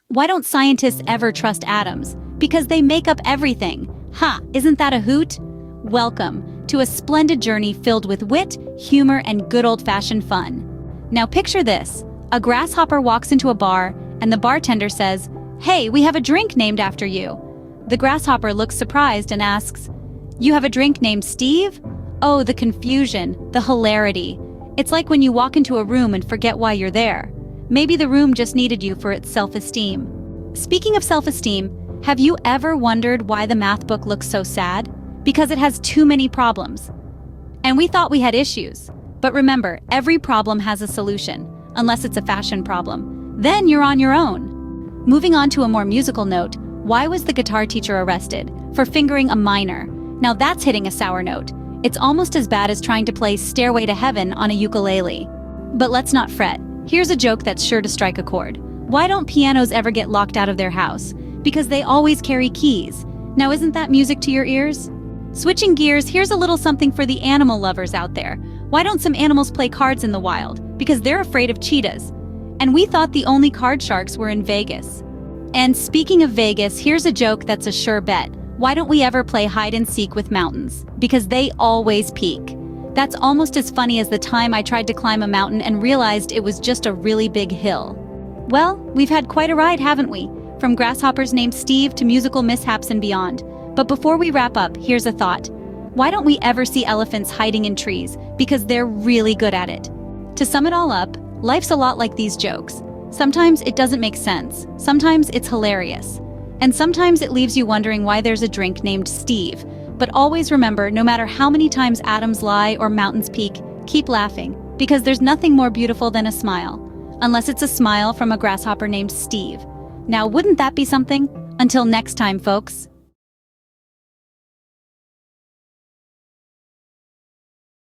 Why don't scientists ever trust atoms? Because they make up everything. Ha, isn't that a hoot? Welcome to a splendid journey filled with wit, humor, and good old-fashioned fun. Now picture this. A grasshopper walks into a bar, and the bartender says, "Hey, we have a drink named after you." The grasshopper looks surprised and asks, "You have a drink named Steve?" Oh, the confusion, the hilarity. It's like when you walk into a room and forget why you're there. Maybe the room just needed you for its self-esteem. Speaking of self-esteem, have you ever wondered why the math book looks so sad? Because it has too many problems. And we thought we had issues. But remember, every problem has a solution, unless it's a fashion problem. Then you're on your own. Moving on to a more musical note, why was the guitar teacher arrested? For fingering a minor. Now that's hitting a sour note. It's almost as bad as trying to play Stairway to Heaven on a ukulele. But let's not fret. Here's a joke that's sure to strike a chord. Why don't pianos ever get locked out of their house? Because they always carry keys. Now isn't that music to your ears? Switching gears, here's a little something for the animal lovers out there. Why don't some animals play cards in the wild? Because they're afraid of cheetahs. And we thought the only card sharks were in Vegas. And speaking of Vegas, here's a joke that's a sure bet. Why don't we ever play hide and seek with mountains? Because they always peak. That's almost as funny as the time I tried to climb a mountain and realized it was just a really big hill. Well, we've had quite a ride, haven't we? From grasshoppers named Steve to musical mishaps and beyond. But before we wrap up, here's a thought. Why don't we ever see elephants hiding in trees? Because they're really good at it. To sum it all up, life's a lot like these jokes. Sometimes it doesn't make sense. Sometimes it's hilarious. And sometimes it leaves you wondering why there's a drink named Steve. But always remember, no matter how many times atoms lie or mountains peak, keep laughing. Because there's nothing more beautiful than a smile. Unless it's a smile from a grasshopper named Steve. Now, wouldn't that be something? Until next time, folks.